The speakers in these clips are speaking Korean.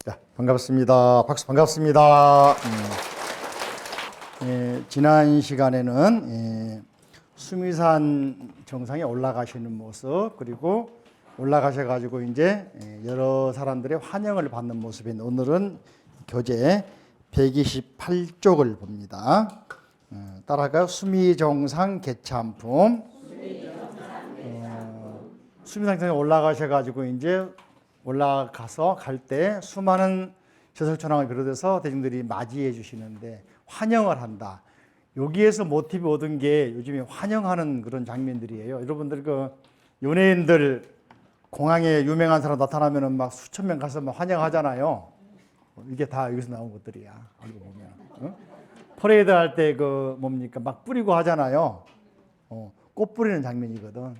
자, 반갑습니다. 박수 반갑습니다. 지난 시간에는 수미산 정상에 올라가시는 모습 그리고 올라가셔가지고 이제 여러 사람들의 환영을 받는 모습인 오늘은 교재 128쪽을 봅니다. 따라가요. 수미정상 개참품. 수미상에 올라가셔가지고 이제 올라가서 갈 때 수많은 제설천왕을 비롯해서 대중들이 맞이해 주시는데 환영을 한다. 여기에서 모티브 얻은 게 요즘에 환영하는 그런 장면들이에요. 여러분들 그 연예인들 공항에 유명한 사람 나타나면은 막 수천 명 가서 막 환영하잖아요. 이게 다 여기서 나온 것들이야. 알고 보면. 어? 퍼레이드 할 때 그 뭡니까 막 뿌리고 하잖아요. 꽃 뿌리는 장면이거든.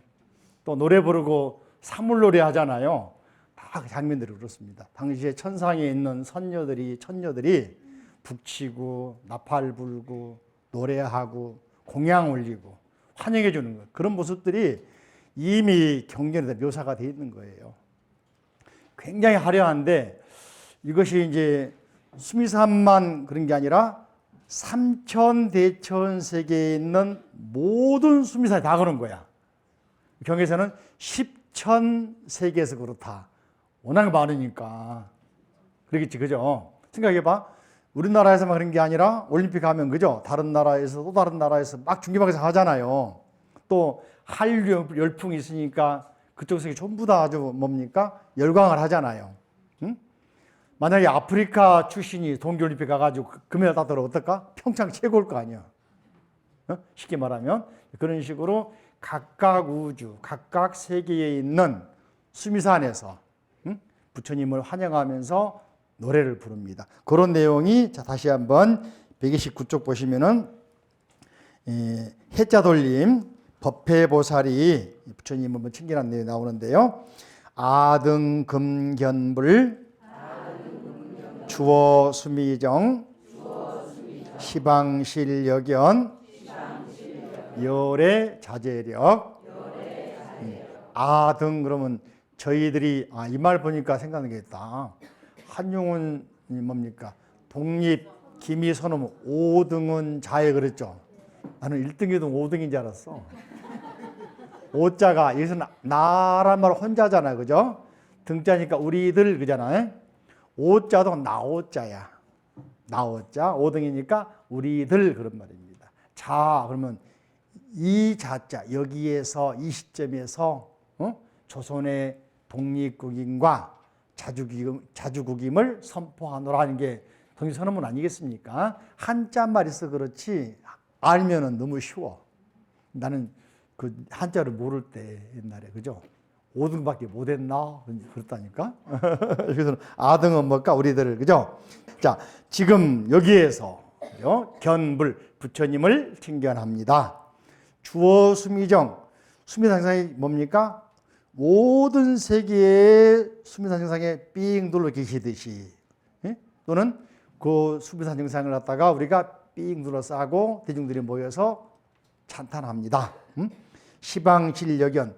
또 노래 부르고 사물놀이 하잖아요. 다 그 장면들이 그렇습니다. 당시에 천상에 있는 천녀들이 북치고 나팔 불고 노래하고 공양 올리고 환영해 주는 것, 그런 모습들이 이미 경전에 묘사가 되어 있는 거예요. 굉장히 화려한데 이것이 이제 수미산만 그런 게 아니라 삼천대천 세계에 있는 모든 수미산이 다 그런 거야. 경에서는 10천 세계에서 그렇다. 워낙 많으니까. 그러겠지, 그죠? 생각해봐. 우리나라에서만 그런 게 아니라 올림픽 하면, 그죠? 다른 나라에서 또 다른 나라에서 막 중계방에서 하잖아요. 또 한류 열풍이 있으니까 그쪽 세계 전부 다 아주 뭡니까? 열광을 하잖아요. 응? 만약에 아프리카 출신이 동계올림픽 가가지고 금메달 따더라 어떨까? 평창 최고일 거 아니야. 쉽게 말하면 그런 식으로 각각 우주, 각각 세계에 있는 수미산에서 부처님을 환영하면서 노래를 부릅니다. 그런 내용이 자 다시 한번 129쪽 보시면은 해자 돌림 법회보살이 부처님을 한번 칭찬한 내용이 나오는데요. 아등금견불 주어 수미정 시방실여견 열의 자제력. 아등 그러면 저희들이 이 말 보니까 생각나는 게 있다. 한용운이 뭡니까? 독립 기미 선언 5등은 자에 그랬죠. 나는 1등이든 5등인 줄 알았어. 5자가 여기서 나란 말 혼자잖아, 그죠? 등자니까 우리들 그잖아요. 5자도 나오자야. 나오자 5등이니까 우리들 그런 말입니다. 자 그러면 이 자자 여기에서 이 시점에서 조선의 독립국임과 자주국임을 선포하노라는 게 독립선언문 아니겠습니까? 한자말 있어 그렇지 알면은 너무 쉬워. 나는 그 한자를 모를 때 옛날에 그죠? 5등밖에 못했나 그렇다니까. 그래서 아등은 뭘까 우리들을 그죠? 자 지금 여기에서 그죠? 견불 부처님을 칭견합니다. 주어 수미정 수미상상이 뭡니까? 모든 세계의 수미산 정상에 삥 둘러 계시듯이 또는 그 수미산 정상을 갖다가 우리가 삥 둘러싸고 대중들이 모여서 찬탄합니다. 시방실여견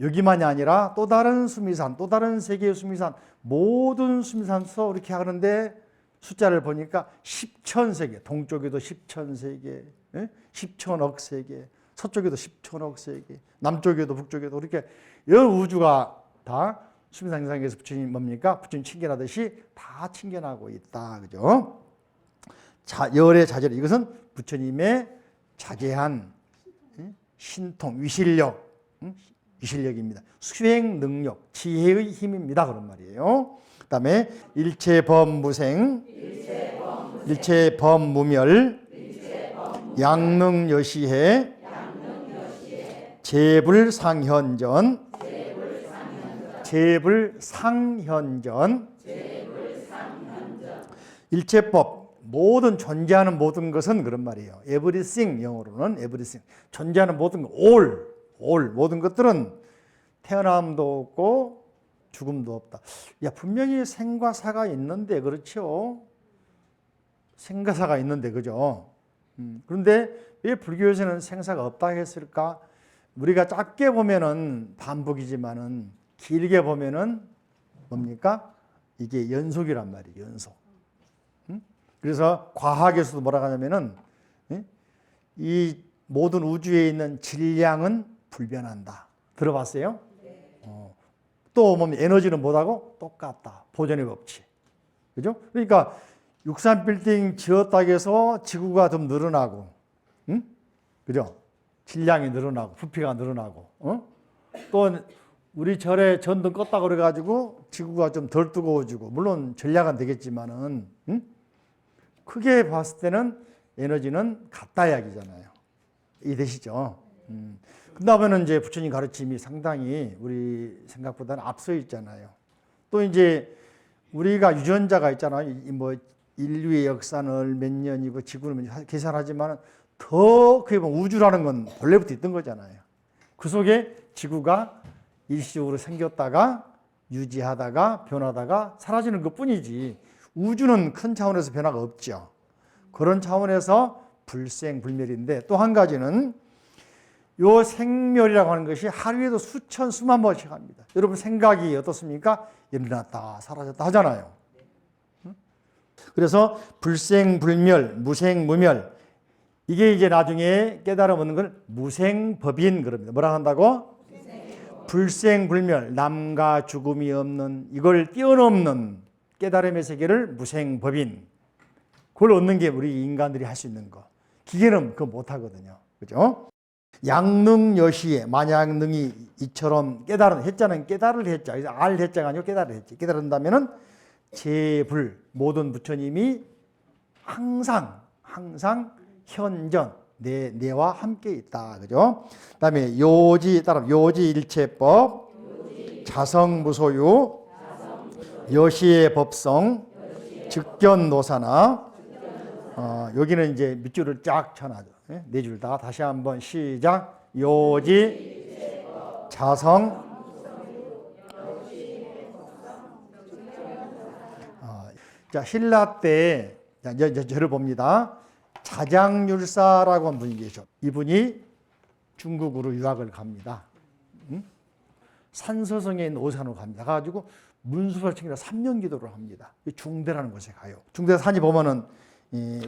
여기만이 아니라 또 다른 수미산 또 다른 세계의 수미산 모든 수미산서 이렇게 하는데 숫자를 보니까 10천 세계 동쪽에도 10천 세계 10천억 세계 서쪽에도 10천억 세계 남쪽에도 북쪽에도 이렇게 여러 우주가 다 수미산 정상에서 부처님 뭡니까? 부처님 칭견하듯이 다 칭견하고 있다. 그죠? 열의 자제력 이것은 부처님의 자제한 신통, 위실력입니다. 수행 능력, 지혜의 힘입니다. 그런 말이에요. 그 다음에 일체범무생, 일체범무멸, 양능여시해, 재불상현전, 일체법 모든 존재하는 모든 것은 그런 말이에요. everything 영어로는 everything 존재하는 모든 것 all 모든 것들은 태어남도 없고 죽음도 없다. 야 분명히 생과 사가 있는데 그렇죠. 생과 사가 있는데 그죠. 그런데 왜 불교에서는 생사가 없다 했을까? 우리가 짧게 보면은 반복이지만은 길게 보면은 뭡니까? 이게 연속이란 말이에요. 연속. 그래서 과학에서도 뭐라고 하냐면은 이 모든 우주에 있는 질량은 불변한다. 들어봤어요? 또 뭐 에너지는 뭐다고? 똑같다. 보존의 법칙. 그죠? 그러니까 63빌딩 지었다고 해서 지구가 좀 늘어나고, 그죠? 질량이 늘어나고, 부피가 늘어나고, 또 우리 절에 전등 껐다 그래가지고 지구가 좀 덜 뜨거워지고, 물론 전략은 되겠지만은, 크게 봤을 때는 에너지는 같다 이야기잖아요. 이해되시죠? 그 다음에는 이제 부처님 가르침이 상당히 우리 생각보다는 앞서 있잖아요. 또 이제 우리가 유전자가 있잖아요. 뭐 인류의 역사는 몇 년이고 지구는 몇 년 계산하지만 더 크게 보면 우주라는 건 본래부터 있던 거잖아요. 그 속에 지구가 일시적으로 생겼다가 유지하다가 변하다가 사라지는 것뿐이지 우주는 큰 차원에서 변화가 없죠. 그런 차원에서 불생불멸인데 또 한 가지는 요 생멸이라고 하는 것이 하루에도 수천 수만 번씩 합니다. 여러분 생각이 어떻습니까? 일어났다 사라졌다 하잖아요. 그래서 불생불멸, 무생무멸 이게 이제 나중에 깨달아 얻는 걸 무생법인 그럽니다. 뭐라 한다고? 불생불멸, 남과 죽음이 없는 이걸 뛰어넘는 깨달음의 세계를 무생법인 그걸 얻는 게 우리 인간들이 할 수 있는 거. 기계는 그거 못 하거든요. 그죠? 양능여시에 만약능이 이처럼 깨달은 해자는 깨달을 해자, 알 해자가 아니고 깨달을 해자. 깨달은다면은 제불 모든 부처님이 항상 현전 내와 함께 있다. 그죠? 그다음에 요지 따라 요지 일체법, 자성무소유, 여시의 법성, 즉견노사나. 여기는 이제 밑줄을 쫙 쳐놔죠. 네 줄 다 다시 한번 시작. 요지, 자성, 자 신라 때 저를 봅니다. 자장율사라고 한 분이 계셔. 이분이 중국으로 유학을 갑니다. 산서성에 있는 오산으로 갑니다. 가가지고 문수설 챙기라 3년 기도를 합니다. 중대라는 곳에 가요. 중대 산이 보면은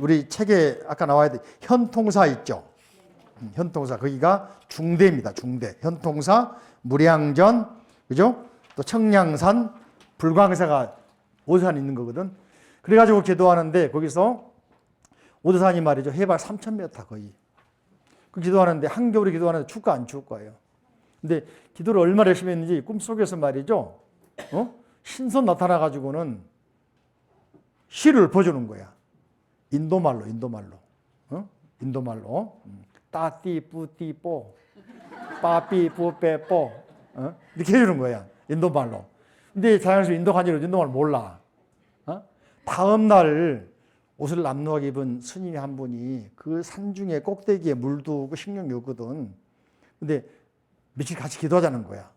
우리 책에 아까 나와야 돼 현통사 있죠. 현통사 거기가 중대입니다. 중대. 현통사, 무량전, 그죠? 또 청량산, 불광사가 오산에 있는 거거든. 그래가지고 기도하는데 거기서 오도산이 말이죠. 해발 3,000m 거의. 그 기도하는데 한겨울에 기도하는데 춥고 안 추울 거예요. 근데 기도를 얼마나 열심히 했는지 꿈속에서 말이죠. 신선 나타나가지고는 시를 읊어주는 거야. 인도말로. 인도말로. 따띠 뿌띠 뽀 빠삐 뿌빼 뽀 이렇게 해주는 거야. 인도말로. 근데 자연스레 인도 간지로 인도말 몰라. 다음 날 옷을 남루하게 입은 스님이 한 분이 그 산중에 꼭대기에 물도 없고 식량이 없거든. 근데 며칠 같이 기도하자는 거야.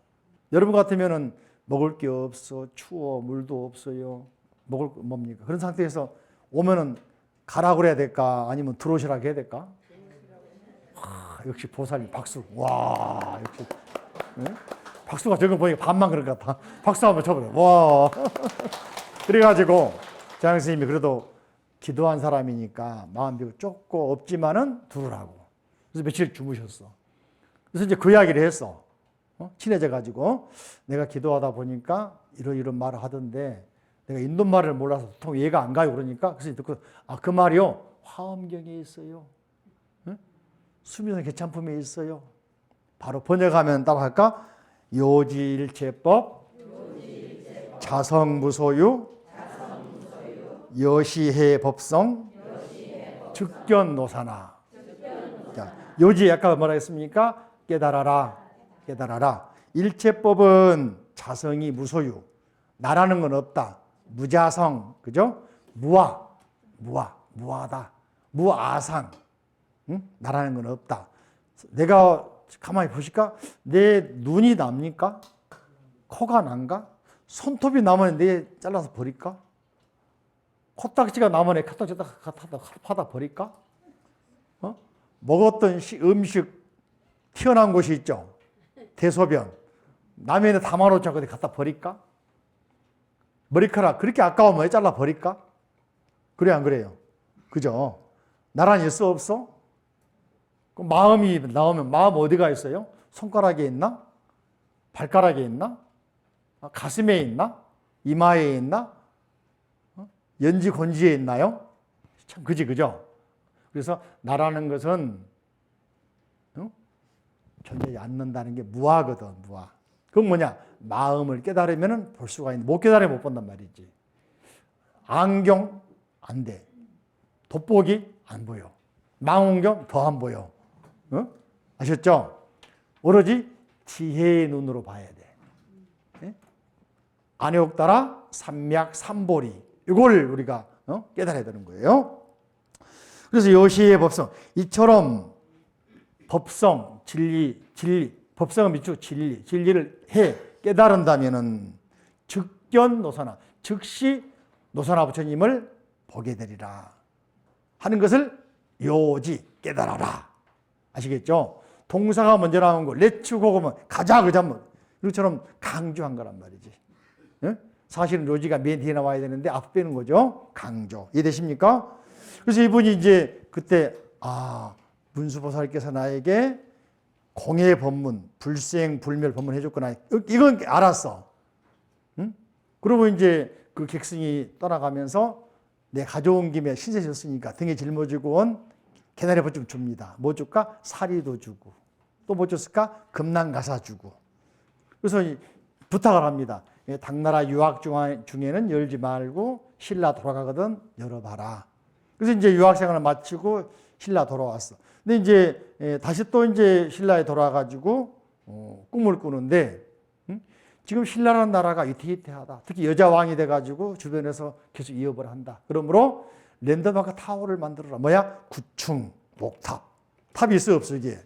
여러분 같으면은 먹을 게 없어, 추워, 물도 없어요. 먹을 거 뭡니까? 그런 상태에서 오면은 가라고 그래야 될까? 아니면 들어오시라고 해야 될까? 역시 보살님 박수. 와, 역시. 네? 박수가 저거 보니까 반만 그런 것 같아. 박수 한번 쳐보세요. 와. 그래가지고 장영 스님이 그래도 기도한 사람이니까 마음 비고 좁고 없지만은 들으라고. 그래서 며칠 주무셨어. 그래서 이제 그 이야기를 했어. 친해져가지고 내가 기도하다 보니까 이런 말을 하던데 내가 인도말을 몰라서 보통 이해가 안 가요. 그러니까 그래서 듣고 그 말이요. 화엄경에 있어요. 수미선 개참품에 있어요. 바로 번역하면 딱 할까? 요지일체법, 자성무소유, 여시해 법성, 즉견노사나. 자, 요지 아까 뭐라 했습니까? 깨달아라. 일체법은 자성이 무소유. 나라는 건 없다. 무자성. 그죠? 무하다. 무아상. 나라는 건 없다. 내가 가만히 보실까? 내 눈이 납니까? 코가 난가? 손톱이 나면 내 잘라서 버릴까? 코딱지가 나면 내 코딱지다 파다 버릴까? 먹었던 음식 튀어나온 곳이 있죠. 대소변. 남의 애 담아놓지 않고 갖다 버릴까? 머리카락 그렇게 아까우면 왜 잘라 버릴까? 그래 안 그래요? 그죠? 나란히 있어 없어? 그 마음이 나오면 마음 어디가 있어요? 손가락에 있나? 발가락에 있나? 가슴에 있나? 이마에 있나? 연지 건지에 있나요? 참 그죠? 그래서 나라는 것은 존재하지 않는다는 게 무아거든, 무아. 그건 뭐냐? 마음을 깨달으면 볼 수가 있는데 못 깨달으면 못 본단 말이지. 안경 안 돼. 돋보기 안 보여. 망원경 더 안 보여. 아셨죠? 오로지 지혜의 눈으로 봐야 돼. 안욕 따라 삼맥 삼보리. 이걸 우리가 깨달아야 되는 거예요. 그래서 요시의 법성. 이처럼 법성, 진리, 법성은 미추 진리를 깨달은다면은 즉견 노사나, 즉시 노사나 부처님을 보게 되리라 하는 것을 요지 깨달아라. 아시겠죠? 동사가 먼저 나온 거, 렛츠고 그러면 가자, 그자면 이것처럼 강조한 거란 말이지. 사실은 요지가 맨 뒤에 나와야 되는데 앞 빼는 거죠. 강조. 이해되십니까? 그래서 이분이 이제 그때 문수보살께서 나에게 공예 법문, 불생 불멸 법문 해줬구나. 이건 알았어. 그리고 이제 그 객승이 떠나가면서 내 가져온 김에 신세 졌으니까 등에 짊어지고 온 개나리 봇좀 줍니다. 뭐 줄까? 사리도 주고. 또 뭐 줬을까? 금난가사 주고. 그래서 부탁을 합니다. 당나라 유학 중에는 열지 말고 신라 돌아가거든 열어봐라. 그래서 이제 유학 생활을 마치고 신라 돌아왔어. 근데 이제 다시 또 이제 신라에 돌아가지고 꿈을 꾸는데 지금 신라라는 나라가 위태위태하다. 특히 여자 왕이 돼가지고 주변에서 계속 위협을 한다. 그러므로 랜드마크 타워를 만들어라. 뭐야? 9층 목탑. 탑이 있어 없어 이게?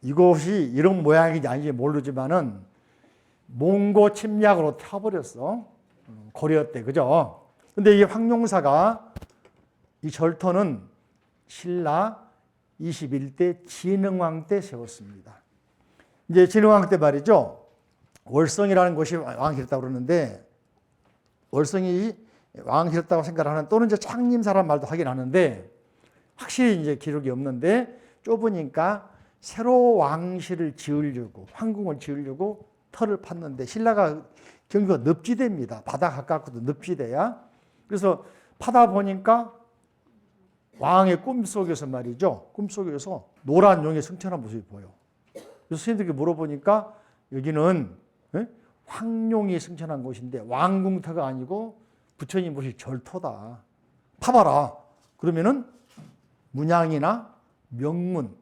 이곳이 이런 모양인지 아닌지 모르지만은 몽고 침략으로 타버렸어. 고려 때 그죠? 근데 이 황룡사가 이 절터는 신라 21대 진흥왕 때 세웠습니다. 이제 진흥왕 때 말이죠. 월성이라는 곳이 왕이었다고 그러는데 월성이 왕이었다고 생각하는 또는 이제 창림사란 말도 하긴 하는데 확실히 이제 기록이 없는데 좁으니까 새로 왕실을 지으려고 황궁을 지으려고 터를 팠는데 신라가 경기가 늪지대입니다. 바다 가깝고도 늪지대야. 그래서 파다 보니까 왕의 꿈속에서 말이죠. 꿈속에서 노란 용의 승천한 모습이 보여. 그래서 스님들께 물어보니까 여기는 황룡이 승천한 곳인데 왕궁터가 아니고 부처님 모실 절터다. 파봐라. 그러면은 문양이나 명문,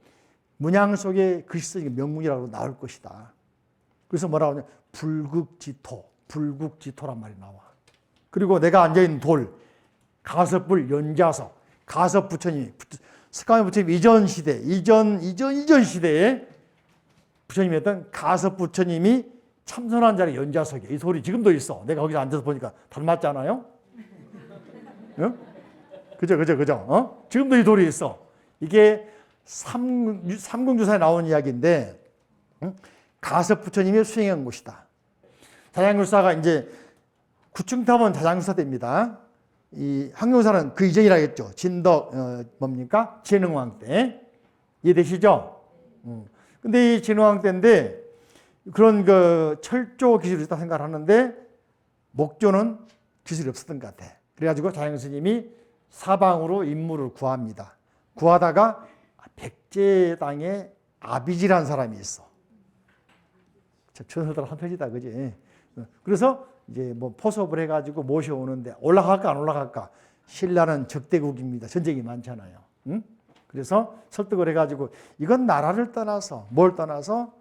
문양 속에 글씨 쓰니까 명문이라고 나올 것이다. 그래서 뭐라고 하냐. 불국지토란 말이 나와. 그리고 내가 앉아있는 돌, 가섭불 연자석, 가섭 부처님, 스카미 부처님 이전 시대, 이전 시대에 부처님이었던 가섭 부처님이 참선한 자리 연자석이에요. 이 돌이 지금도 있어. 내가 거기서 앉아서 보니까 닮았잖아요? 응? 그죠? 지금도 이 돌이 있어. 이게 삼궁주사에 나온 이야기인데, 가섭 부처님이 수행한 곳이다. 자장교사가 이제 구층탑은 자장교사 때입니다. 이 황룡사는 그 이전이라겠죠. 진덕 뭡니까? 진흥왕 때. 이해되시죠? 근데 이 진흥왕 때인데 그런 그 철조 기술이 있다고 생각하는데 목조는 기술이 없었던 것 같아. 그래가지고 자장스님이 사방으로 임무를 구합니다. 구하다가 백제당에 아비지라는 사람이 있어. 전설들 한 편이다, 그지? 그래서 이제 뭐 포섭을 해가지고 모셔오는데 올라갈까 안 올라갈까? 신라는 적대국입니다. 전쟁이 많잖아요. 응? 그래서 설득을 해가지고 이건 나라를 떠나서 뭘 떠나서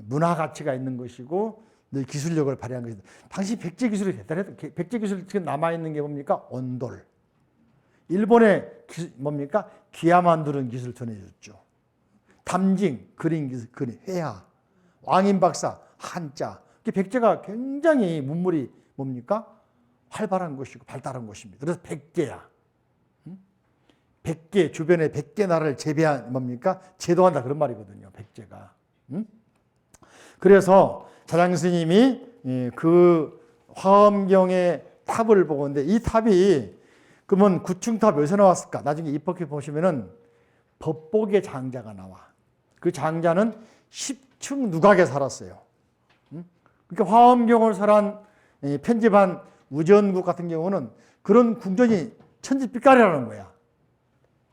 문화 가치가 있는 것이고 늘 기술력을 발휘한 것이다. 당시 백제 기술이 대단했다. 백제 기술이 지금 남아 있는 게 뭡니까? 온돌. 일본의 뭡니까? 귀화 만드는 기술 전해줬죠. 담징, 그림 기술, 그림, 회화, 왕인 박사, 한자. 백제가 굉장히 문물이 뭡니까? 활발한 곳이고 발달한 곳입니다. 그래서 백제야. 백제 주변에 백제 나라를 제배한 뭡니까? 제도한다 그런 말이거든요. 백제가. 그래서 자장 스님이 그 화엄경의 탑을 보고인데 이 탑이 그러면 구층탑 어디서 나왔을까? 나중에 입법해 보시면은 법복의 장자가 나와. 그 장자는 10층 누각에 살았어요. 그러니까 화엄경을 설한 편집한 우전국 같은 경우는 그런 궁전이 천지빛깔이라는 거야.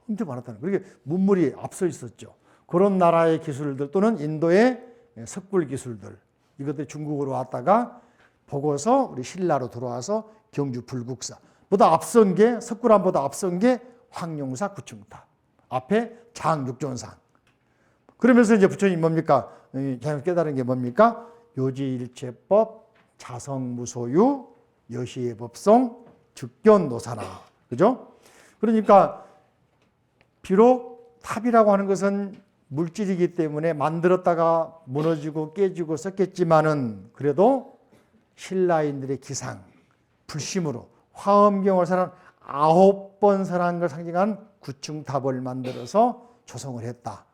엄청 많았다는 거야. 그러니까 문물이 앞서 있었죠. 그런 나라의 기술들 또는 인도의 석굴 기술들 이것들이 중국으로 왔다가 보고서 우리 신라로 들어와서 경주 불국사 보다 앞선 게 석굴암보다 앞선 게 황룡사 구층탑 앞에 장육존상 그러면서 이제 부처님 뭡니까? 자연 깨달은 게 뭡니까? 요지일체법, 자성무소유, 여시의 법성, 즉견노사라. 그죠? 그러니까 비록 탑이라고 하는 것은 물질이기 때문에 만들었다가 무너지고 깨지고 썼겠지만은 그래도 신라인들의 기상, 불심으로 화엄경을 설한 9번 설한 걸 상징한 구층탑을 만들어서 조성을 했다.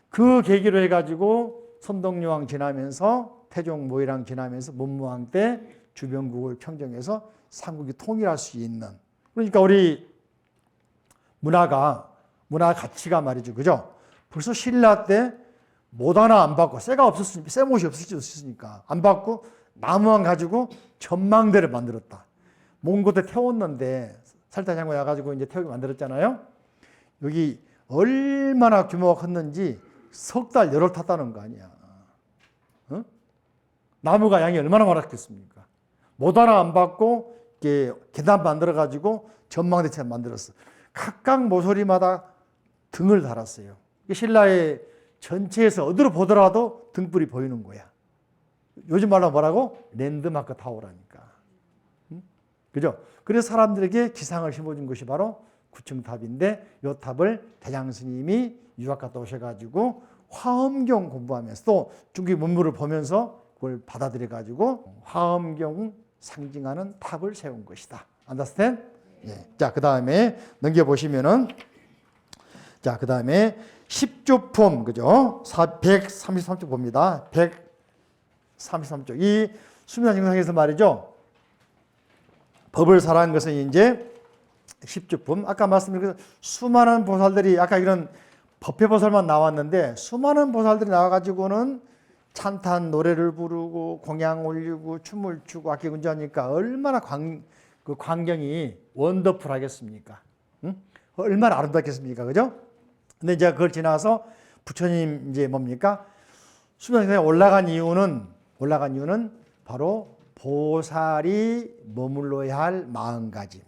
그 계기로 해가지고 선덕여왕 지나면서 태종 모이랑 지나면서 문무왕 때 주변국을 평정해서 삼국이 통일할 수 있는 그러니까 우리 문화 가치가 말이죠. 그죠? 벌써 신라 때 못 하나 안 받고 쇠가 없었으니까 쇠못이 없었으니까 안 받고 나무만 가지고 전망대를 만들었다. 몽고대 태웠는데 살타장군 와가지고 이제 태우게 만들었잖아요. 여기 얼마나 규모가 컸는지 석 달 열흘 탔다는 거 아니야. 어? 나무가 양이 얼마나 많았겠습니까? 못 하나 안 받고 계단 만들어가지고 전망대처럼 만들었어. 각각 모서리마다 등을 달았어요. 신라의 전체에서 어디로 보더라도 등불이 보이는 거야. 요즘 말로 뭐라고? 랜드마크 타워라니까. 응? 그죠? 그래서 사람들에게 기상을 심어준 것이 바로 구층탑인데 이 탑을 대장 스님이 유학 갔다 오셔가지고 화엄경 공부하면서 또 중국 문물을 보면서 그걸 받아들여가지고 화엄경 상징하는 탑을 세운 것이다. Understand? 예. 자, 그 다음에 넘겨보시면은 자, 그 다음에 10조품, 그죠? 133쪽 봅니다. 133쪽. 이 수미상징상에서 말이죠. 법을 설한 것은 이제 10조품. 아까 말씀드린 수많은 보살들이 아까 이런 법회보살만 나왔는데 수많은 보살들이 나와가지고는 찬탄 노래를 부르고 공양 올리고 춤을 추고 악기 군주하니까 얼마나 그 광경이 원더풀 하겠습니까? 응? 얼마나 아름답겠습니까? 그죠? 근데 이제 그걸 지나서 부처님 이제 뭡니까? 수명상에 올라간 이유는 바로 보살이 머물러야 할 마음가짐,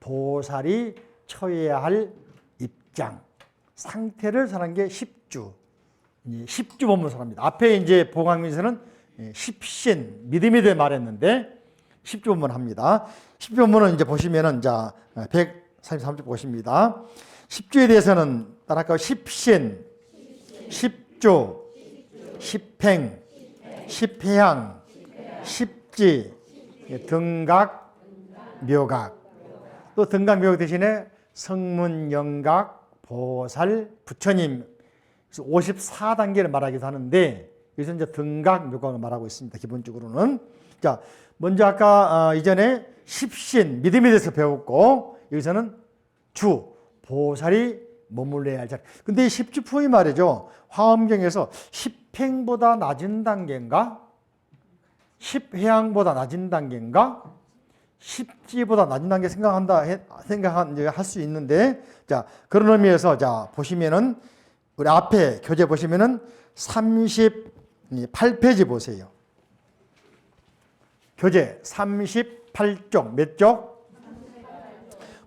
보살이 처해야 할 입장, 상태를 설한 게 10주, 10주 법문을 설합니다. 앞에 이제 보강민에서는 10신, 믿음에 대해 말했는데 10주 법문을 합니다. 10주 법문은 이제 보시면은 자, 133쪽 보십니다. 10주에 대해서는 따라할까요? 10신, 10주, 10행, 10회향, 10지, 등각, 묘각. 또 등각, 묘각 대신에 성문, 영각, 보살, 부처님 54단계를 말하기도 하는데 여기서 이제 등각, 묘각을 말하고 있습니다. 기본적으로는. 자, 먼저 아까 이전에 10신, 믿음에 대해서 배웠고 여기서는 주, 보살이 머물러야 할 자리. 근데 이 10주품이 말이죠. 화엄경에서 10행보다 낮은 단계인가? 10회향보다 낮은 단계인가? 10지보다 낮은 단계 생각할 수 있는데, 자, 그런 의미에서, 자, 보시면은, 우리 앞에 교재 보시면은 38페이지 보세요. 교재 38쪽, 몇 쪽?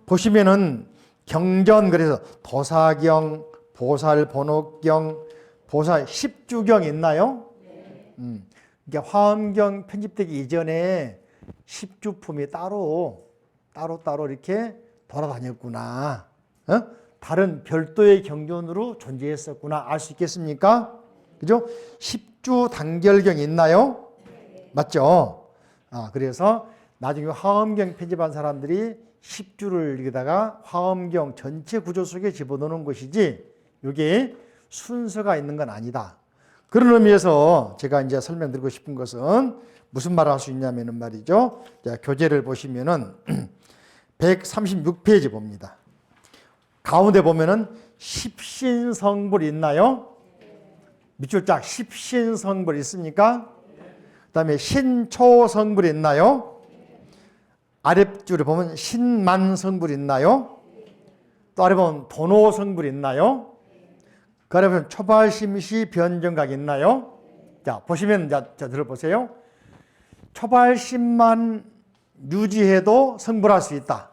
보시면은 경전, 그래서 도사경, 보살번호경, 보살 10주경 있나요? 그러니까 화엄경 편집되기 이전에 10주품이 따로 이렇게 돌아다녔구나. 다른 별도의 경전으로 존재했었구나. 알 수 있겠습니까? 그죠? 10주 단결경 있나요? 맞죠? 그래서 나중에 화엄경 편집한 사람들이 10주를 여기다가 화엄경 전체 구조 속에 집어넣는 것이지 이게 순서가 있는 건 아니다. 그런 의미에서 제가 이제 설명드리고 싶은 것은 무슨 말을 할 수 있냐면은 말이죠. 자, 교재를 보시면은 136페이지 봅니다. 가운데 보면은 십신성불 있나요? 밑줄 짝 십신성불 있습니까? 그 다음에 신초성불 있나요? 아랫줄에 보면 신만성불 있나요? 또 아래 보면 도노성불 있나요? 그 아래 보면 초발심시 변정각 있나요? 자, 보시면 자 들어보세요. 초발심만 유지해도 성불할 수 있다.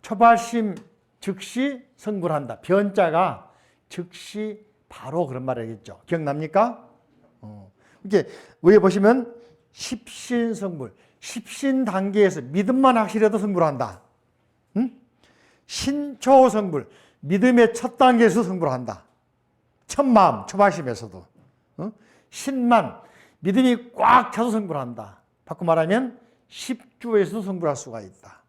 초발심 즉시 성불한다. 변자가 즉시 바로 그런 말을 하겠죠. 기억납니까? 이렇게 위에 보시면 십신성불, 십신 단계에서 믿음만 확실해도 성불한다. 응? 신초성불, 믿음의 첫 단계에서 성불한다. 첫 마음, 초발심에서도. 신만, 믿음이 꽉 차서 성불한다. 바꿔 말하면 십주에서도 성불할 수가 있다.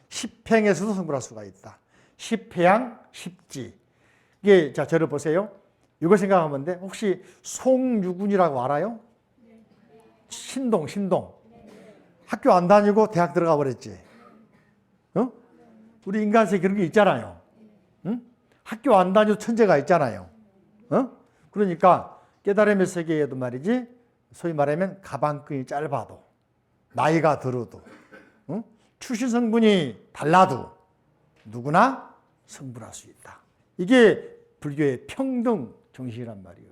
십행에서도 성불할 수가 있다. 십회양, 십지. 이게 자 저를 보세요. 이거 생각하면 돼. 혹시 송유군이라고 알아요? 신동. 학교 안 다니고 대학 들어가 버렸지. 우리 인간세계 그런 게 있잖아요. 응? 학교 안 다니고 천재가 있잖아요. 그러니까 깨달음의 세계에도 말이지, 소위 말하면 가방끈이 짧아도, 나이가 들어도, 출신 성분이 달라도 누구나 성불할 수 있다. 이게 불교의 평등 정신이란 말이에요.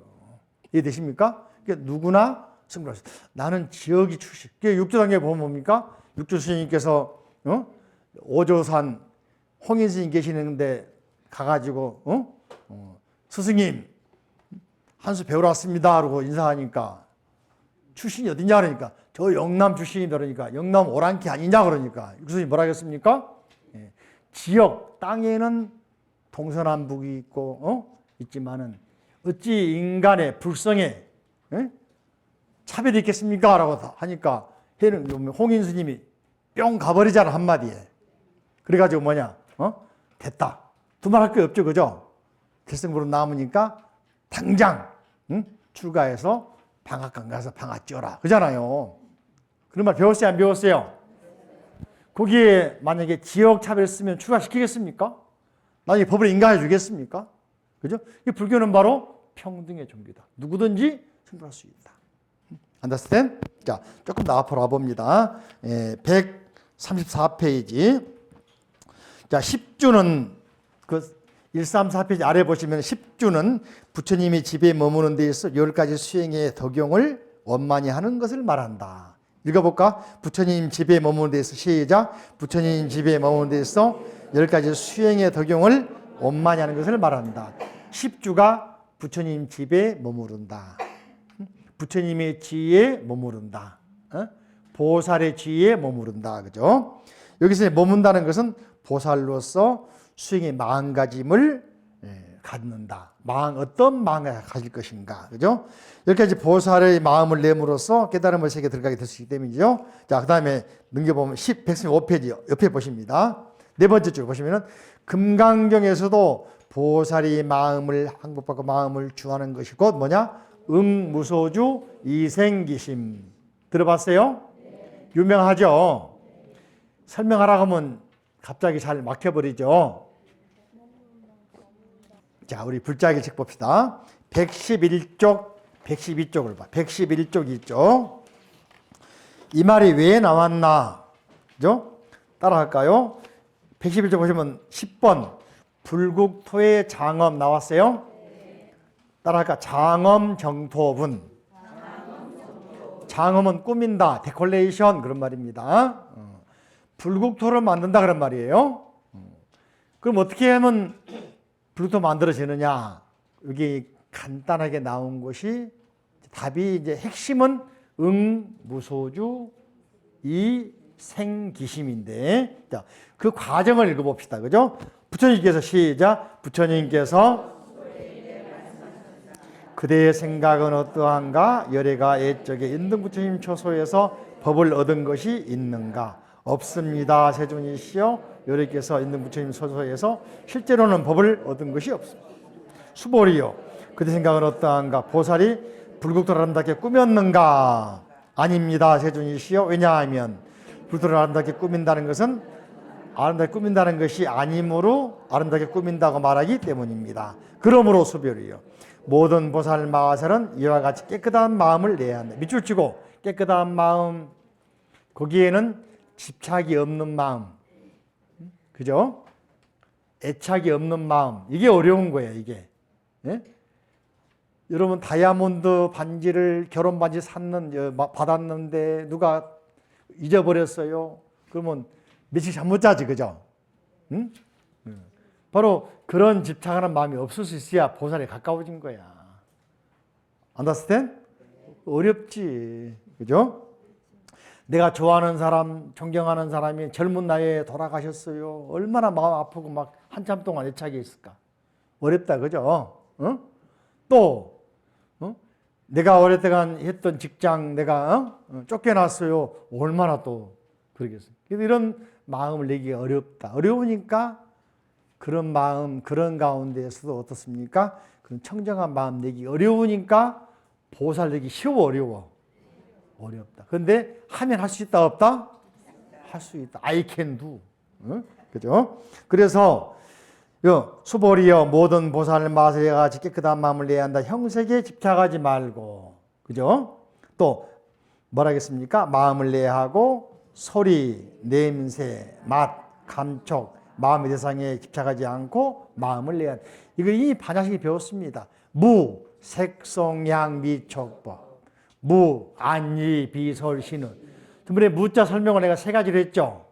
이해되십니까? 그러니까 누구나 성불할 수 있다. 나는 지역이 출신. 육조 단계 보면 뭡니까? 육조 스님께서 오조산 홍인 스님 계시는데 가가지고 스승님 한 수 배우러 왔습니다. 그러고 인사하니까 출신이 어디냐 그러니까 저 영남 출신이다 그러니까 영남 오랑캐 아니냐 그러니까 육수님이 뭐라 하겠습니까? 예. 지역 땅에는 동서남북이 있고 있지만은 어찌 인간의 불성에 차별이 있겠습니까? 라고 하니까 홍인 스님이 뿅 가버리잖아 한마디에. 그래가지고 뭐냐 됐다. 두말할 게 없죠, 그죠? 결승부로 남으니까 당장 출가해서 방앗간 가서 방앗 쪄라 그잖아요. 그런 말 배웠어요, 안 배웠어요? 거기에 만약에 지역 차별 쓰면 출가시키겠습니까? 나중에 법을 인가해 주겠습니까? 그죠? 이 불교는 바로 평등의 종교다. 누구든지 승부할 수 있다. understand? 자, 조금 더 앞으로 와봅니다. 134페이지. 자, 10주는 134페이지 아래 보시면 10주는 부처님이 집에 머무는 데 있어 10가지 수행의 덕용을 원만히 하는 것을 말한다. 읽어볼까? 부처님 집에 머무는 데 있어 시작. 부처님 집에 머무는 데 있어 10가지 수행의 덕용을 원만히 하는 것을 말한다. 10주가 부처님 집에 머무른다. 부처님의 지혜에 머무른다. 보살의 지혜에 머무른다. 그죠? 여기서 머문다는 것은 보살로서 수행의 마음가짐을 갖는다. 어떤 마음을 가질 것인가. 그죠? 여기까지 보살의 마음을 내므로써 깨달음의 세계에 들어가게 될 수 있기 때문이죠. 자, 그 다음에 넘겨보면 135페이지 옆에 보십니다. 네 번째 줄 보시면은 금강경에서도 보살이 마음을 항복받고 마음을 주하는 것이 곧 뭐냐? 응무소주 이생기심. 들어봤어요? 네. 유명하죠? 네. 설명하라고 하면 갑자기 잘 막혀버리죠. 자, 우리 불자기 책 봅시다. 111쪽, 112쪽을 봐. 111쪽 있죠. 이 말이 왜 나왔나? 그죠? 따라갈까요? 111쪽 보시면 10번 불국토의 장엄 나왔어요? 따라할까? 장엄 정토분. 장엄은 꾸민다, 데콜레이션 그런 말입니다. 불국토를 만든다 그런 말이에요. 그럼 어떻게 하면 불국토 만들어지느냐? 여기 간단하게 나온 것이 답이 이제 핵심은 응무소주 이생기심인데, 자, 그 과정을 읽어봅시다. 그죠? 부처님께서 시작. 부처님께서 그대의 생각은 어떠한가? 열애가 애적에 인등 부처님 처소에서 법을 얻은 것이 있는가? 없습니다. 세존이시여 열애께서 인등 부처님 처소에서 실제로는 법을 얻은 것이 없습니다. 수보리요. 그대 생각은 어떠한가? 보살이 불국토를 아름답게 꾸몄는가? 아닙니다. 세존이시여. 왜냐하면 불국토를 아름답게 꾸민다는 것은 아름답게 꾸민다는 것이 아니므로 아름답게 꾸민다고 말하기 때문입니다. 그러므로 수별이요. 모든 보살 마하살은 이와 같이 깨끗한 마음을 내야 한다. 밑줄 치고 깨끗한 마음, 거기에는 집착이 없는 마음, 그죠? 애착이 없는 마음, 이게 어려운 거예요. 이게. 예? 여러분 다이아몬드 반지를 결혼 반지 받았는데 누가 잊어버렸어요. 그러면 며칠 잠 못 자지, 그죠? 응? 바로 그런 집착하는 마음이 없을 수 있어야 보살에 가까워진 거야. Understand? 어렵지, 그죠? 내가 좋아하는 사람, 존경하는 사람이 젊은 나이에 돌아가셨어요. 얼마나 마음 아프고 막 한참 동안 애착이 있을까? 어렵다, 그죠? 어? 또 내가 오랫동안 했던 직장 내가 쫓겨났어요. 얼마나 또 그러겠어요. 이런 마음을 내기가 어렵다. 어려우니까 그런 마음, 그런 가운데에서도 어떻습니까? 그런 청정한 마음 내기 어려우니까 보살 내기 쉬워, 어려워? 어렵다. 그런데 하면 할 수 있다, 없다? 할 수 있다. I can do. 그죠? 그래서 수보리여 모든 보살 마살에 같이 깨끗한 마음을 내야 한다. 형색에 집착하지 말고, 그죠? 또 뭐라 하겠습니까? 마음을 내야 하고 소리, 냄새, 맛, 감촉, 마음의 대상에 집착하지 않고 마음을 내야 한다. 이거 이미 반야식이 배웠습니다. 무, 색송향, 미촉법, 무, 안리, 비설, 신은. 전번에 무자 설명을 내가 세 가지로 했죠.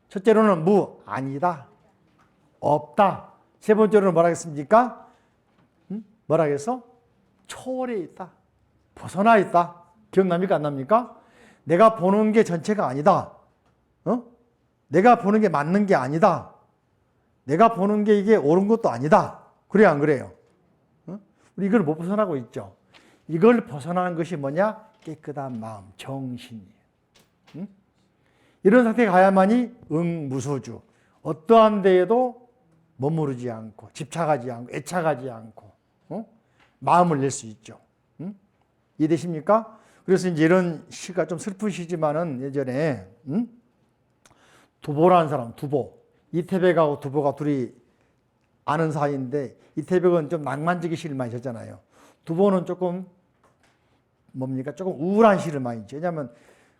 첫째로는 무, 아니다, 없다. 세 번째로는 뭐라 하겠습니까? 뭐라 하겠어? 초월해 있다, 벗어나 있다. 기억납니까? 안 납니까? 내가 보는 게 전체가 아니다. 내가 보는 게 맞는 게 아니다. 내가 보는 게 이게 옳은 것도 아니다. 그래요, 안 그래요? 우리 이걸 못 벗어나고 있죠. 이걸 벗어나는 것이 뭐냐? 깨끗한 마음, 정신이에요. 이런 상태에 가야만이 응무소주. 어떠한 데에도 머무르지 않고 집착하지 않고 애착하지 않고 마음을 낼 수 있죠. 이해되십니까? 그래서 이제 이런 시가 좀 슬픈 시지만은 예전에 두보라는 사람, 두보. 이태백하고 두보가 둘이 아는 사이인데 이태백은 좀 낭만적인 시를 많이 썼잖아요. 두보는 조금 뭡니까? 조금 우울한 시를 많이 썼죠. 왜냐하면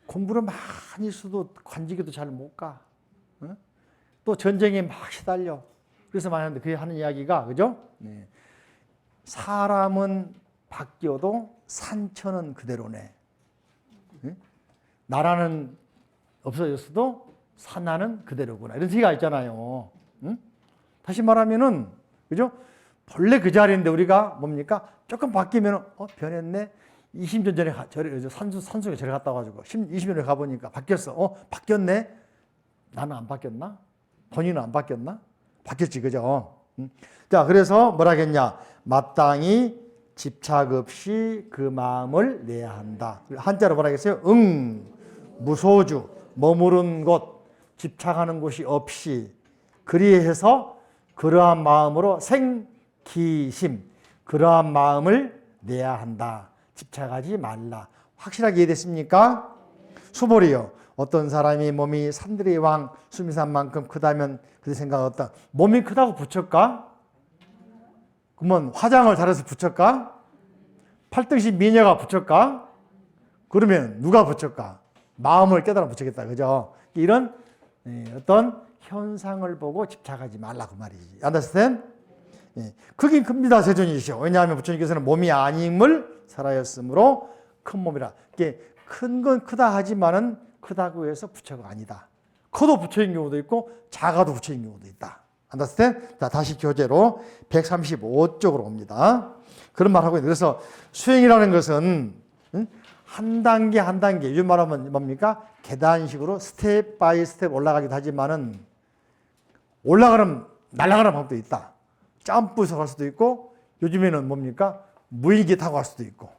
공부를 많이 써도 관직에도 잘 못 가. 또 전쟁에 막 시달려. 그래서 많이 하는데 그게 하는 이야기가, 그죠? 네. 사람은 바뀌어도 산천은 그대로네. 나라는 없어졌어도 산하는 그대로구나. 이런 얘기가 있잖아요. 다시 말하면은, 그죠? 본래 그 자리인데 우리가 뭡니까? 조금 바뀌면, 변했네? 20년 전에 산속에 저리 갔다 와가지고, 20년 전에 가보니까 바뀌었어. 바뀌었네? 나는 안 바뀌었나? 본인은 안 바뀌었나? 바뀌었지, 그죠? 자, 그래서 뭐라겠냐? 마땅히 집착 없이 그 마음을 내야 한다. 한자로 뭐라겠어요? 무소주, 머무른 곳, 집착하는 곳이 없이, 그리해서 그러한 마음으로 생기심, 그러한 마음을 내야 한다. 집착하지 말라. 확실하게 이해됐습니까? 수보리요. 어떤 사람이 몸이 산들의 왕 수미산만큼 크다면 그들 생각은 어떤? 몸이 크다고 부처까? 그러면 화장을 잘해서 부처까? 팔등신 미녀가 부처까? 그러면 누가 부처까? 마음을 깨달아 부처겠다, 그죠? 이런 어떤 현상을 보고 집착하지 말라고 말이지. Understand? 크긴 큽니다, 세존이시오. 왜냐하면 부처님께서는 몸이 아님을 살아였으므로 큰 몸이라. 큰 건 크다 하지만은 크다고 해서 부처가 아니다. 커도 부처인 경우도 있고 작아도 부처인 경우도 있다. Understand? 자, 다시 교재로 135쪽으로 옵니다. 그런 말 하고 있는데, 그래서 수행이라는 것은 한 단계 한 단계, 요즘 말하면 뭡니까? 계단식으로 스텝 바이 스텝 올라가기도 하지만은 올라가는, 날아가는 방법도 있다. 점프해서 갈 수도 있고, 요즘에는 뭡니까? 무인기 타고 갈 수도 있고,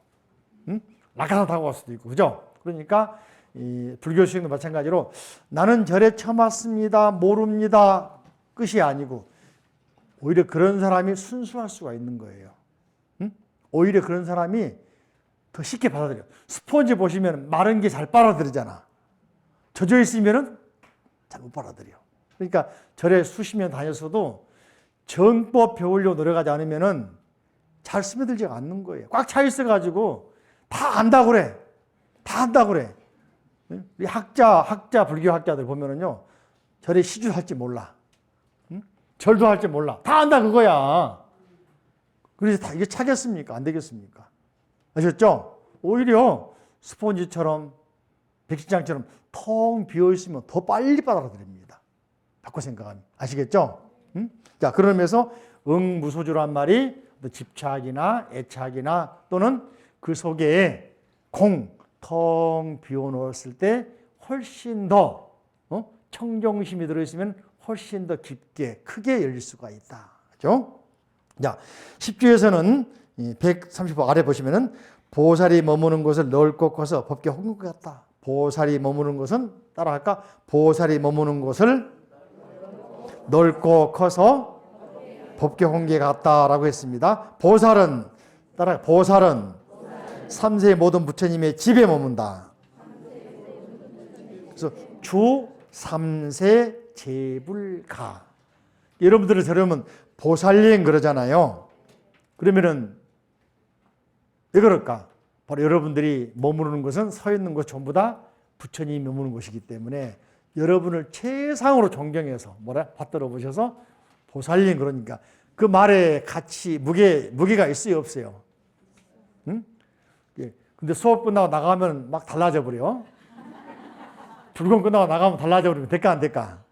낙하산 타고 갈 수도 있고, 그죠? 그러니까 이 불교 수행도 마찬가지로 나는 절에 처음 왔습니다, 모릅니다, 끝이 아니고 오히려 그런 사람이 순수할 수가 있는 거예요. 오히려 그런 사람이 더 쉽게 받아들여요. 스펀지 보시면 마른 게 잘 빨아들이잖아. 젖어 있으면은 잘 못 빨아들여. 그러니까 절에 수십 년 다녔어도 정법 배우려고 노력하지 않으면은 잘 스며들지 않는 거예요. 꽉 차 있어가지고 다 안다고 그래. 다 안다고 그래. 우리 불교 학자들 보면은요, 절에 시주할지 몰라. 응? 절도 할지 몰라. 다 안다 그거야. 그래서 다 이게 차겠습니까? 안 되겠습니까? 아셨죠? 오히려 스폰지처럼 백신장처럼 텅 비어있으면 더 빨리 빨아들입니다. 바꿔 생각하면. 아시겠죠? 응? 자, 그러면서 응무소주란 말이 집착이나 애착이나 또는 그 속에 텅 비워놓았을 때 훨씬 더 청정심이 들어있으면 훨씬 더 깊게 크게 열릴 수가 있다. 그죠? 자, 10주에서는 135 아래 보시면은 보살이 머무는 곳을 넓고 커서 법계 홍국 같다. 보살이 머무는 곳은 따라할까? 보살이 머무는 곳을 넓고 커서 법계 홍계 같다라고 했습니다. 보살은 삼세 모든 부처님의 집에 머문다. 그래서 주 삼세 제불가. 여러분들을 들으면 보살여행 그러잖아요. 그러면은 왜 그럴까? 바로 여러분들이 머무르는 곳은 서 있는 곳 전부 다 부처님이 머무는 곳이기 때문에 여러분을 최상으로 존경해서 받들어 보셔서 보살여행 그러니까 그 말에 가치 무게가 있어요 없어요? 응? 근데 수업 끝나고 나가면 막 달라져 버려. 불공 끝나고 나가면 달라져 버리면 될까 안 될까?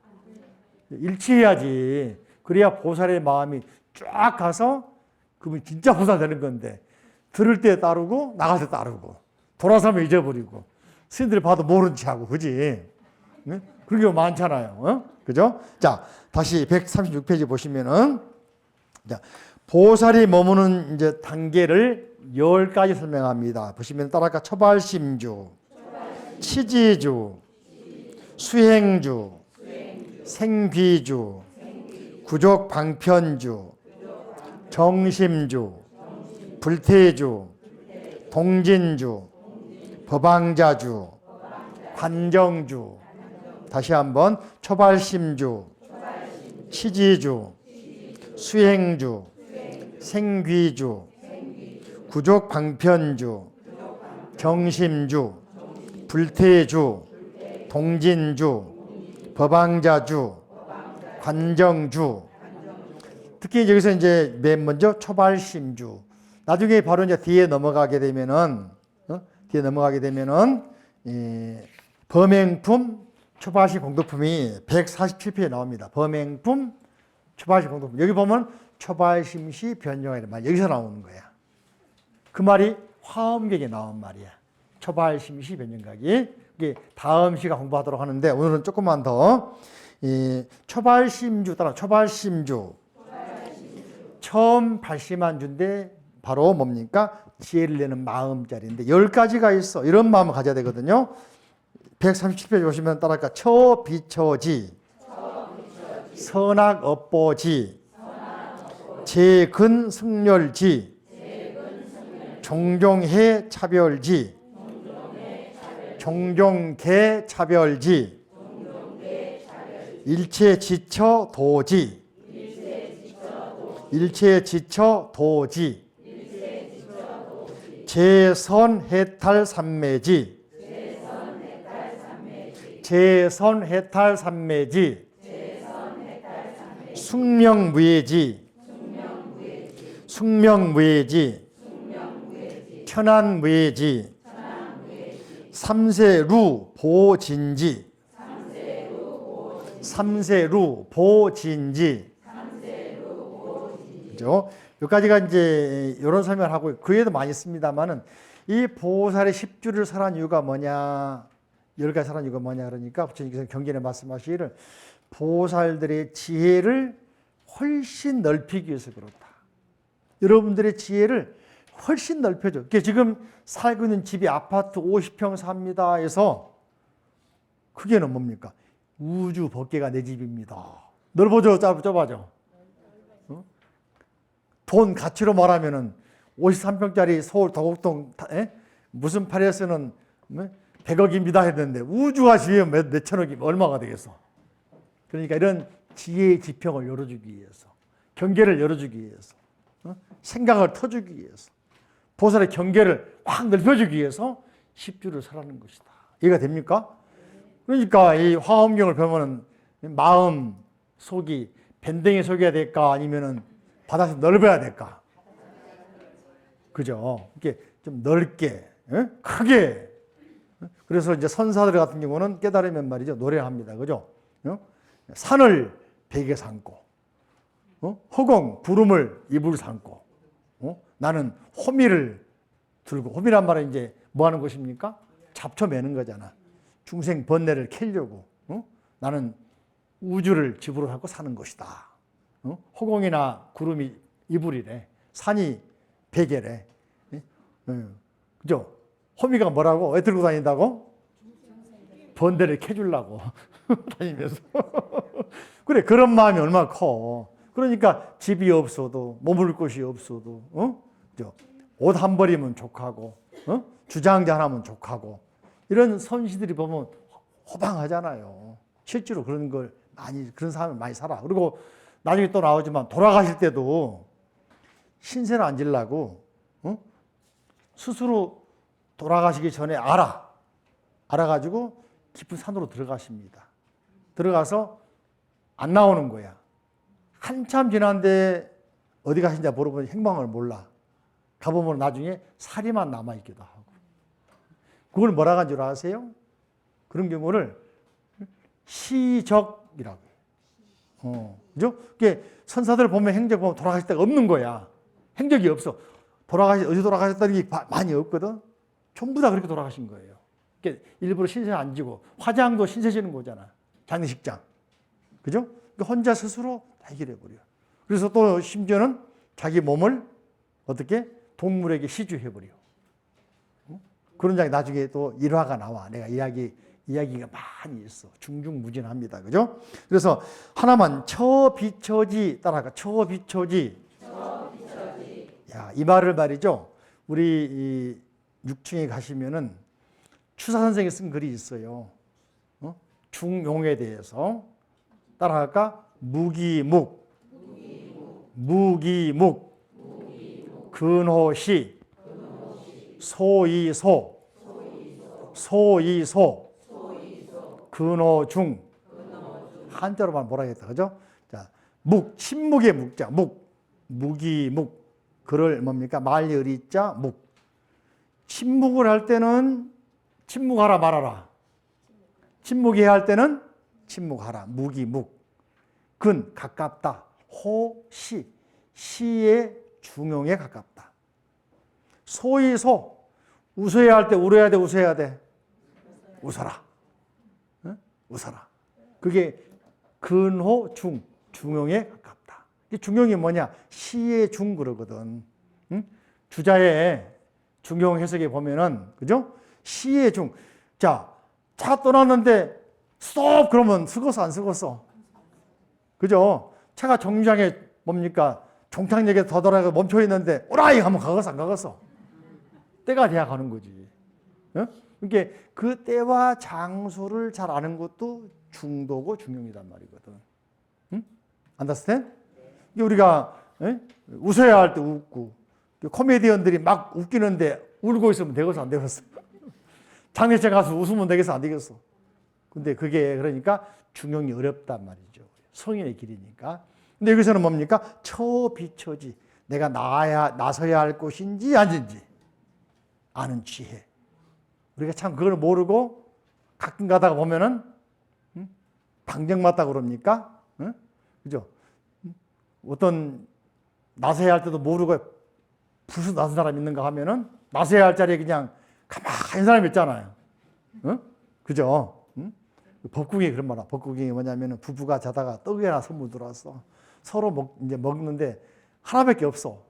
일치해야지. 그래야 보살의 마음이 쫙 가서 그러면 진짜 보살 되는 건데 들을 때 따르고 나갈 때 따르고 돌아서면 잊어버리고 스님들 봐도 모른 체 하고 그지? 네? 그런 경우 많잖아요. 그죠? 자, 다시 136페이지 보시면은 자, 보살이 머무는 이제 단계를 10가지 설명합니다. 보시면 따라할까? 초발심주, 치지주, 수행주, 생귀주, 구족방편주, 정심주, 불태주, 동진주, 법왕자주, 관정주. 다시 한번 초발심주, 치지주, 수행주, 생귀주, 구족방편주, 정심주, 불태주, 동진주, 법왕자주, 관정주. 특히 여기서 이제 맨 먼저 초발심주. 나중에 바로 이제 뒤에 넘어가게 되면은 범행품 초발심 공덕품이 147페이지에 나옵니다. 범행품 초발심 공덕품. 여기 보면 초발심시 변종이라는 말 여기서 나오는 거야. 그 말이 화엄경에 나온 말이야. 초발심시 변종각이. 이게 다음 시간 공부하도록 하는데 오늘은 조금만 더 초발심주 따라 초발심주. 처음 발심한 주인데 바로 뭡니까? 지혜를 내는 마음자리인데 10가지가 있어. 이런 마음을 가져야 되거든요. 137페이지 보시면 따라할까? 처비처지, 선악업보지, 재근승렬지, 종종해 차별지, 종종개 차별지, 일체지처 도지, 일체지처 도지, 재선해탈 삼매지, 재선해탈 삼매지, 숙명무예지, 숙명무예지, 천안무예지, 삼세루 보진지, 삼세루 보진지. 그죠? 여기까지가 이제 이런 설명을 하고 그 외에도 많이 있습니다만은 이 보살의 10주를 설한 이유가 뭐냐, 10가지 설한 이유가 뭐냐 그러니까 부처님께서 경전에 말씀하시기를 보살들의 지혜를 훨씬 넓히기 위해서 그렇다. 여러분들의 지혜를 훨씬 넓혀줘. 지금 살고 있는 집이 아파트 50평 삽니다 해서 크게는 뭡니까? 우주 법계가 내 집입니다. 넓어져, 좁아져? 돈 가치로 말하면은 53평짜리 서울 도곡동 무슨 팔에서는 100억입니다 했는데 우주가 지으면 몇 천억이면 얼마가 되겠어. 그러니까 이런 지혜의 지평을 열어주기 위해서, 경계를 열어주기 위해서, 생각을 터주기 위해서, 보살의 경계를 확 넓혀주기 위해서 10주를 설하는 것이다. 이해가 됩니까? 그러니까 이 화엄경을 보면은 마음 속이 밴댕이 속이어야 될까 아니면은 바닥에서 넓어야 될까? 그죠? 이렇게 좀 넓게, 크게. 그래서 이제 선사들 같은 경우는 깨달으면 말이죠. 노래합니다. 그죠? 산을 베개 삼고, 허공, 구름을 이불 삼고, 나는 호미를 들고, 호미란 말은 이제 뭐 하는 것입니까? 잡초 매는 거잖아. 중생 번뇌를 캘려고. 나는 우주를 집으로 삼고 사는 것이다. 허공이나 구름이 이불이래. 산이 베개래. 그죠? 호미가 뭐라고? 왜 들고 다닌다고? 번뇌를 캐주려고 다니면서. 그래, 그런 마음이 얼마나 커. 그러니까 집이 없어도, 머물 곳이 없어도, 옷 한 벌이면 족하고, 주장자 하나면 족하고, 이런 선시들이 보면 호방하잖아요. 실제로 그런 걸 그런 사람을 많이 살아. 그리고 나중에 또 나오지만 돌아가실 때도 신세를 안 지려고, 스스로 돌아가시기 전에 알아가지고 깊은 산으로 들어가십니다. 들어가서 안 나오는 거야. 한참 지났는데 어디 가신지 물어보니 행방을 몰라. 가보면 나중에 살이만 남아있기도 하고. 그걸 뭐라고 한 줄 아세요? 그런 경우를 시적이라고 해요. 그죠? 그게 선사들 보면 행적 보면 돌아가실 데가 없는 거야. 행적이 없어. 어디 돌아가셨다는 게 많이 없거든. 전부 다 그렇게 돌아가신 거예요. 일부러 신세 안 지고, 화장도 신세 지는 거잖아. 장례식장. 그죠? 혼자 스스로 다 해결해 버려. 그래서 또 심지어는 자기 몸을 어떻게 동물에게 시주해 버려. 그런 장이 나중에 또 일화가 나와. 내가 이야기가 많이 있어. 중중무진합니다. 그죠? 그래서 하나만 처비처지 따라가. 처비처지. 야, 이 말을 말이죠. 우리 이 6층에 가시면은 추사 선생이 쓴 글이 있어요. 중용에 대해서. 따라갈까? 무기묵. 무기묵. 근호시. 소이소. 소이소. 근호중. 한자로만 뭐라겠다. 그죠? 자, 묵. 침묵의 묵자. 묵. 무기묵. 그를 뭡니까? 말리의리자 묵. 침묵을 할 때는 침묵하라 말하라. 침묵해야 할 때는 침묵하라. 무기묵. 근 가깝다. 호시. 시의 중용에 가깝다. 소이소. 웃어야 할 때 울어야 돼, 웃어야 돼? 웃어라. 웃어라. 그게 근호 중. 중용에 가깝다. 중용이 뭐냐? 시의 중 그러거든. 주자의 중용 해석에 보면은, 그죠? 시의 중. 자, 차 떠났는데, 스톱! 그러면 쓰겄어, 안 쓰겄어? 그죠? 차가 정류장에 뭡니까? 종착역에 더 돌아가 멈춰 있는데, 오라이! 하면 가겠어, 안 가겠어? 때가 돼야 가는 거지. 그러니까 그 때와 장소를 잘 아는 것도 중도고 중용이란 말이거든. understand? 우리가 웃어야 할 때 웃고, 코미디언들이 막 웃기는데 울고 있으면 되겠어, 안 되겠어? 장례식 가서 웃으면 되겠어, 안 되겠어? 근데 그게 그러니까 중용이 어렵단 말이죠. 성인의 길이니까. 근데 여기서는 뭡니까? 처비처지. 내가 나서야 할 곳인지 아닌지 아는 지혜. 우리가 참 그걸 모르고 가끔 가다가 보면은 방정 맞다 그럽니까? 그죠? 어떤 나서야 할 때도 모르고 무슨 나선 사람 있는가 하면은 나서야 할 자리에 그냥 가만히 사람이 있잖아요. 그죠? 법국이 그런 말이야. 법국이 뭐냐면은 부부가 자다가 떡이 하나 선물 들어왔어. 서로 이제 먹는데 하나밖에 없어.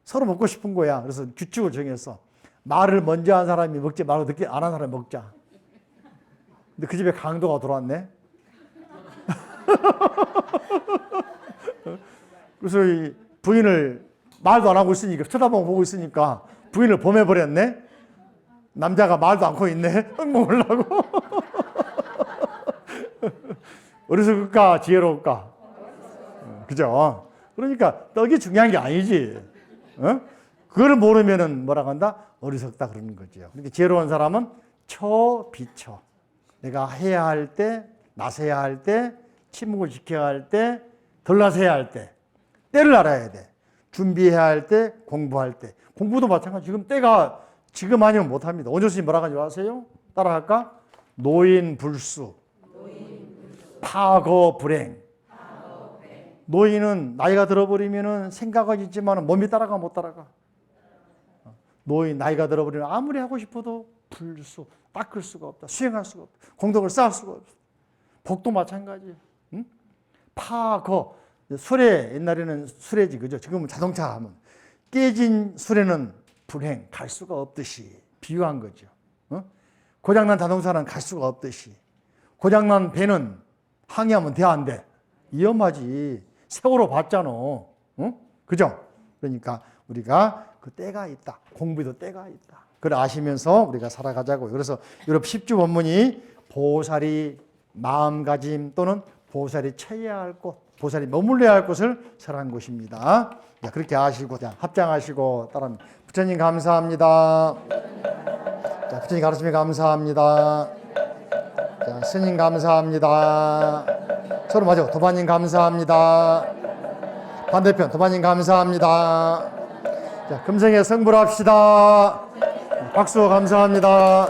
서로 먹고 싶은 거야. 그래서 규칙을 정했어. 말을 먼저 한 사람이 먹지 말고 늦게 안 한 사람이 먹자. 근데 그 집에 강도가 들어왔네. 그래서 이 부인을 말도 안 하고 있으니까 쳐다보고 보고 있으니까 부인을 범해버렸네. 남자가 말도 않고 있네. 떡 먹으려고. 어리석을까 지혜로울까? 그죠? 그러니까 떡이 중요한 게 아니지. 어? 그걸 모르면은 뭐라고 한다? 어리석다 그러는 거죠. 그러니까 지혜로운 사람은 비춰. 내가 해야 할 때, 나서야 할 때, 침묵을 지켜야 할 때, 덜 나서야 할 때, 때를 알아야 돼. 준비해야 할 때, 공부할 때. 공부도 마찬가지. 지금 때가 지금 아니면 못합니다. 원조 스님 뭐라고 하는지 아세요? 따라할까? 노인불수, 파거불행. 노인은 나이가 들어버리면 생각은 있지만 몸이 따라가 못 따라가. 노인 나이가 들어버리면 아무리 하고 싶어도 불수, 닦을 수가 없다. 수행할 수가 없다. 공덕을 쌓을 수가 없다. 복도 마찬가지. 응? 파거 수레, 옛날에는 수레지 그죠? 지금은 자동차 하면 깨진 수레는 불행, 갈 수가 없듯이 비유한 거죠. 어? 고장난 자동차는 갈 수가 없듯이 고장난 배는 항의하면 돼 안 돼? 위험하지. 세월호 봤잖아. 어? 그죠? 그러니까 우리가 그 때가 있다. 공부에도 때가 있다. 그걸 아시면서 우리가 살아가자고요. 그래서 유럽 10주 본문이 보살이 마음가짐 또는 보살이 처해야 할 곳, 보살이 머물러야 할 곳을 설한 곳입니다. 자, 그렇게 아시고 합장하시고 따라합니다. 부처님 감사합니다. 자, 부처님 가르침에 감사합니다. 자, 스님 감사합니다. 서로 맞아. 도반님 감사합니다. 반대편 도반님 감사합니다. 자, 금생에 성불합시다. 박수 감사합니다.